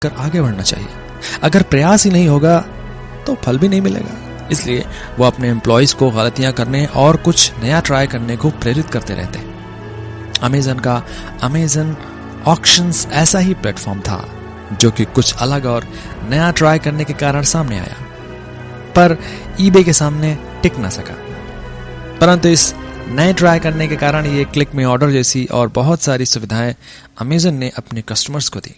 देखकर आगे बढ़ना चाहिए। अगर प्रयास ही नहीं होगा तो फल भी नहीं मिलेगा। इसलिए वो अपने एम्प्लॉयज को गलतियां करने और कुछ नया ट्राई करने को प्रेरित करते रहते हैं। अमेजन का अमेजन ऑक्शंस ऐसा ही प्लेटफॉर्म था जो कि कुछ अलग और नया ट्राई करने के कारण सामने आया, पर ईबे के सामने टिक ना सका। परंतु इस नए ट्राई करने के कारण ये क्लिक में ऑर्डर जैसी और बहुत सारी सुविधाएं अमेजन ने अपने कस्टमर्स को दी।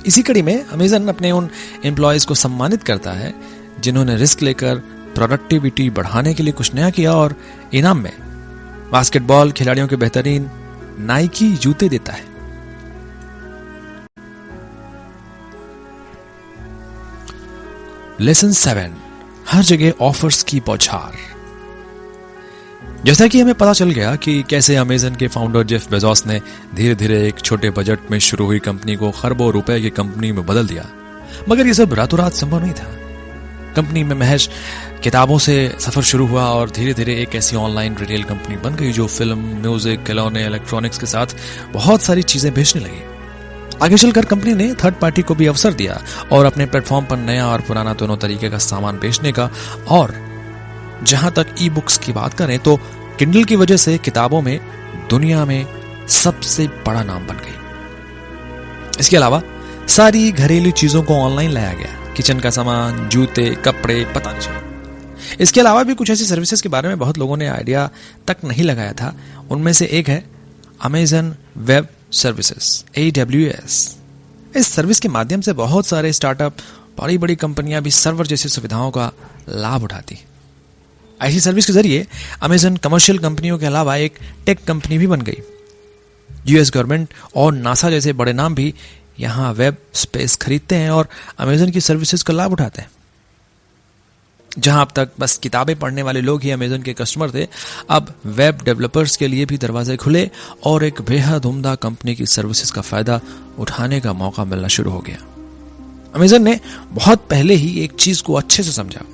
इसी कड़ी में अमेजन अपने उन एम्प्लॉयज को सम्मानित करता है जिन्होंने रिस्क लेकर प्रोडक्टिविटी बढ़ाने के लिए कुछ नया किया, और इनाम में बास्केटबॉल खिलाड़ियों के बेहतरीन नाइकी जूते देता है। लेसन 7, हर जगह ऑफर्स की बौछार। जैसा कि हमें पता चल गया कि कैसे अमेजन के फाउंडर जेफ बेजोस ने धीरे धीरे एक छोटे बजट में शुरू हुई कंपनी को खरबों रुपए की कंपनी में बदल दिया, मगर यह सब रातों रात संभव नहीं था। कंपनी में महज किताबों से सफर शुरू हुआ और धीरे धीरे एक ऐसी ऑनलाइन रिटेल कंपनी बन गई जो फिल्म, म्यूजिक, खिलौने, इलेक्ट्रॉनिक्स के साथ बहुत सारी चीजें बेचने लगी। आगे चलकर कंपनी ने थर्ड पार्टी को भी अवसर दिया और अपने प्लेटफॉर्म पर नया और पुराना दोनों तरीके का सामान बेचने का। और जहां तक ई बुक्स की बात करें तो किंडल की वजह से किताबों में दुनिया में सबसे बड़ा नाम बन गई। इसके अलावा सारी घरेलू चीजों को ऑनलाइन लाया गया, किचन का सामान, जूते, कपड़े, पता नहीं। इसके अलावा भी कुछ ऐसी सर्विसेज के बारे में बहुत लोगों ने आइडिया तक नहीं लगाया था। उनमें से एक है अमेजन वेब सर्विसेज, AWS। इस सर्विस के माध्यम से बहुत सारे स्टार्टअप, बड़ी बड़ी कंपनियां भी सर्वर जैसी सुविधाओं का लाभ उठाती। ऐसी सर्विस के जरिए अमेजन कमर्शियल कंपनियों के अलावा एक टेक कंपनी भी बन गई। US गवर्नमेंट और नासा जैसे बड़े नाम भी यहां वेब स्पेस खरीदते हैं और अमेजन की सर्विसेज का लाभ उठाते हैं। जहां अब तक बस किताबें पढ़ने वाले लोग ही अमेजन के कस्टमर थे, अब वेब डेवलपर्स के लिए भी दरवाजे खुले और एक बेहद उम्दा कंपनी की सर्विसेज का फायदा उठाने का मौका मिलना शुरू हो गया। अमेजन ने बहुत पहले ही एक चीज को अच्छे से समझा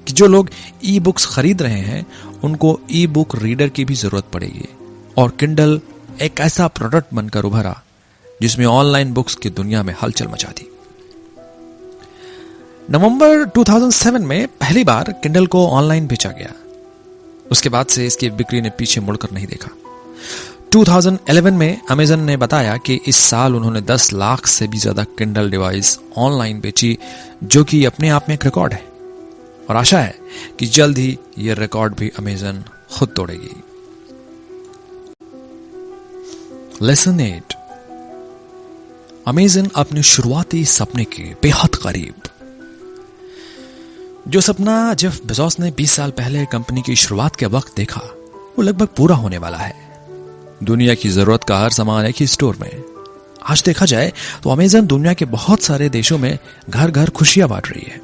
कि जो लोग ई बुक्स खरीद रहे हैं उनको ई बुक रीडर की भी जरूरत पड़ेगी, और किंडल एक ऐसा प्रोडक्ट बनकर उभरा जिसमें ऑनलाइन बुक्स की दुनिया में हलचल मचा दी। नवंबर 2007 में पहली बार किंडल को ऑनलाइन बेचा गया। उसके बाद से इसकी बिक्री ने पीछे मुड़कर नहीं देखा। 2011 में अमेजन ने बताया कि इस साल उन्होंने 10 लाख से भी ज्यादा किंडल डिवाइस ऑनलाइन बेची, जो कि अपने आप में एक रिकॉर्ड है, और आशा है कि जल्द ही यह रिकॉर्ड भी अमेजन खुद तोड़ेगी। लेसन 8, अमेजन अपने शुरुआती सपने के बेहद करीब। जो सपना जेफ बेजोस ने 20 साल पहले कंपनी की शुरुआत के वक्त देखा, वो लगभग पूरा होने वाला है। दुनिया की जरूरत का हर सामान एक ही स्टोर में। आज देखा जाए तो अमेजन दुनिया के बहुत सारे देशों में घर घर खुशियां बांट रही है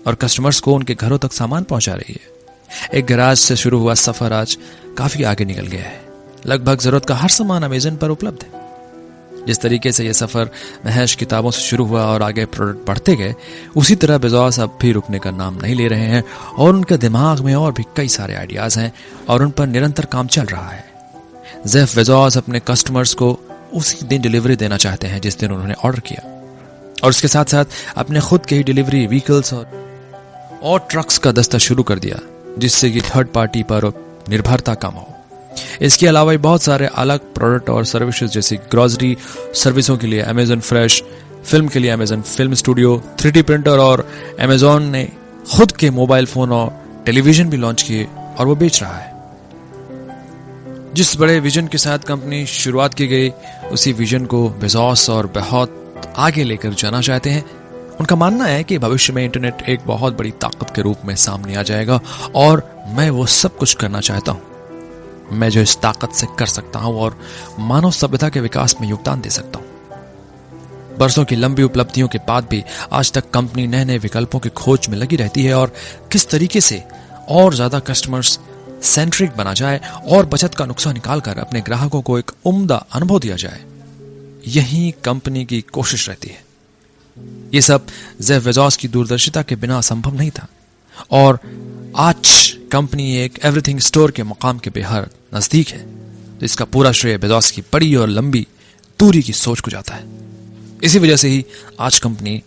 और कस्टमर्स को उनके घरों तक सामान पहुंचा रही है। एक गैराज से शुरू हुआ सफर आज काफी आगे निकल गया है। लगभग जरूरत का हर सामान अमेजन पर उपलब्ध है। जिस तरीके से यह सफर महज किताबों से शुरू हुआ और आगे प्रोडक्ट बढ़ते गए, उसी तरह बेजोस अब भी रुकने का नाम नहीं ले रहे हैं और उनके दिमाग में और भी कई सारे आइडियाज हैं और उन पर निरंतर काम चल रहा है। जेफ बेजोस अपने कस्टमर्स को उसी दिन डिलीवरी देना चाहते हैं जिस दिन उन्होंने ऑर्डर किया, और उसके साथ साथ अपने खुद के ही डिलीवरी व्हीकल्स और ट्रक्स का दस्ता शुरू कर दिया, जिससे कि थर्ड पार्टी पर निर्भरता कम हो। इसके अलावा बहुत सारे अलग प्रोडक्ट और सर्विसेज जैसे ग्रोसरी सर्विसों के लिए अमेजन फ्रेश, फिल्म के लिए Amazon film studio, 3D printer, और अमेजन ने खुद के मोबाइल फोन और टेलीविजन भी लॉन्च किए और वो बेच रहा है। जिस बड़े विजन के साथ कंपनी शुरुआत की गई, उसी विजन को बेजोस और बहुत आगे लेकर जाना चाहते हैं। उनका मानना है कि भविष्य में इंटरनेट एक बहुत बड़ी ताकत के रूप में सामने आ जाएगा और मैं वो सब कुछ करना चाहता हूं। मैं जो इस ताकत से कर सकता हूं और मानव सभ्यता के विकास में योगदान दे सकता हूं। बरसों की लंबी उपलब्धियों के बाद भी आज तक कंपनी नए नए विकल्पों की खोज में लगी रहती है और किस तरीके से और ज्यादा कस्टमर्स सेंट्रिक बना जाए और बचत का नुस्खा निकालकर अपने ग्राहकों को एक उम्दा अनुभव दिया जाए, यही कंपनी की कोशिश रहती है। ये सब जेफ बेजोस की दूरदर्शिता के बिना संभव नहीं था और आज कंपनी एक एवरीथिंग स्टोर के मुकाम के बेहद नजदीक है। तो इसका पूरा श्रेय बेजोस की बड़ी और लंबी कस्तूरी की सोच को जाता है। इसी वजह से ही आज कंपनी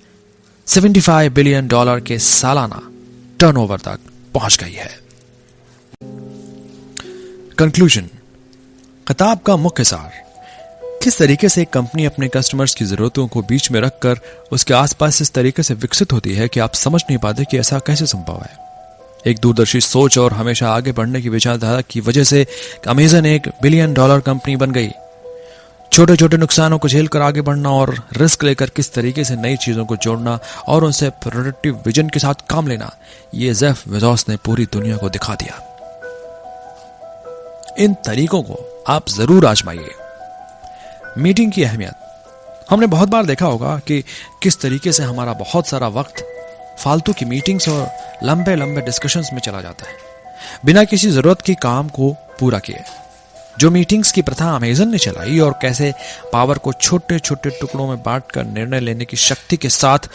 $75 बिलियन के सालाना टर्नओवर तक पहुंच गई है। कंक्लूजन, किताब का मुख्य सार, किस तरीके से एक कंपनी अपने कस्टमर्स की जरूरतों को बीच में रखकर उसके आसपास इस तरीके से विकसित होती है कि आप समझ नहीं पाते कि ऐसा कैसे संभव है। एक दूरदर्शी सोच और हमेशा आगे बढ़ने की विचारधारा की वजह से अमेजन एक $1 बिलियन कंपनी बन गई। छोटे छोटे नुकसानों को झेलकर आगे बढ़ना और रिस्क लेकर किस तरीके से नई चीजों को जोड़ना और उनसे प्रोडक्टिव विजन के साथ काम लेना, ये जेफ बेजोस ने पूरी दुनिया को दिखा दिया। इन तरीकों को आप जरूर आजमाइए। मीटिंग की अहमियत, हमने बहुत बार देखा होगा कि किस तरीके से हमारा बहुत सारा वक्त फालतू की मीटिंग्स और लंबे लंबे डिस्कशंस में चला जाता है बिना किसी जरूरत के काम को पूरा किए। जो मीटिंग्स की प्रथा अमेजन ने चलाई और कैसे पावर को छोटे छोटे टुकड़ों में बांटकर निर्णय लेने की शक्ति के साथ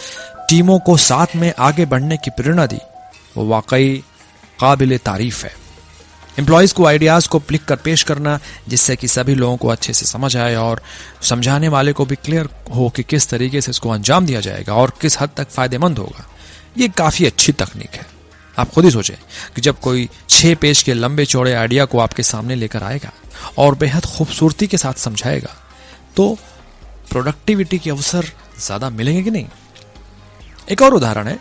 टीमों को साथ में आगे बढ़ने की प्रेरणा दी, वो वाकई काबिल तारीफ है। एम्प्लॉयज को आइडियाज को लिख कर पेश करना जिससे कि सभी लोगों को अच्छे से समझ आए और समझाने वाले को भी क्लियर हो कि किस तरीके से इसको अंजाम दिया जाएगा और किस हद तक फायदेमंद होगा, ये काफी अच्छी तकनीक है। आप खुद ही सोचें कि जब कोई 6 पेज के लंबे चौड़े आइडिया को आपके सामने लेकर आएगा और बेहद खूबसूरती के साथ समझाएगा तो प्रोडक्टिविटी के अवसर ज्यादा मिलेंगे कि नहीं। एक और उदाहरण है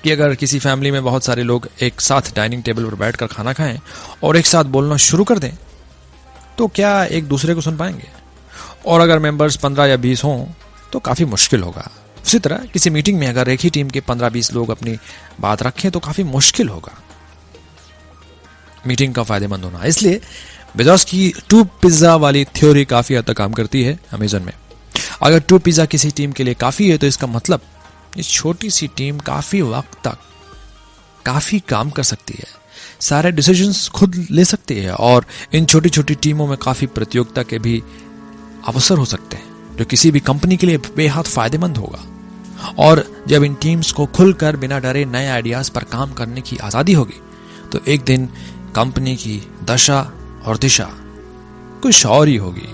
कि अगर किसी फैमिली में बहुत सारे लोग एक साथ डाइनिंग टेबल पर बैठकर खाना खाएं और एक साथ बोलना शुरू कर दें तो क्या एक दूसरे को सुन पाएंगे? और अगर मेंबर्स 15 या 20 हों तो काफी मुश्किल होगा। उसी तरह किसी मीटिंग में अगर एक ही टीम के 15-20 लोग अपनी बात रखें तो काफी मुश्किल होगा मीटिंग का फायदेमंद होना। इसलिए बेजोस की 2 पिज्जा वाली थ्योरी काफी हद तक काम करती है अमेजन में। अगर 2 पिज्जा किसी टीम के लिए काफी है तो इसका मतलब ये छोटी सी टीम काफी वक्त तक काफी काम कर सकती है, सारे डिसीजंस खुद ले सकती है और इन छोटी छोटी टीमों में काफी प्रतियोगिता के भी अवसर हो सकते हैं जो किसी भी कंपनी के लिए बेहद फायदेमंद होगा। और जब इन टीम्स को खुलकर बिना डरे नए आइडियाज पर काम करने की आजादी होगी तो एक दिन कंपनी की दशा और दिशा कुछ और ही होगी।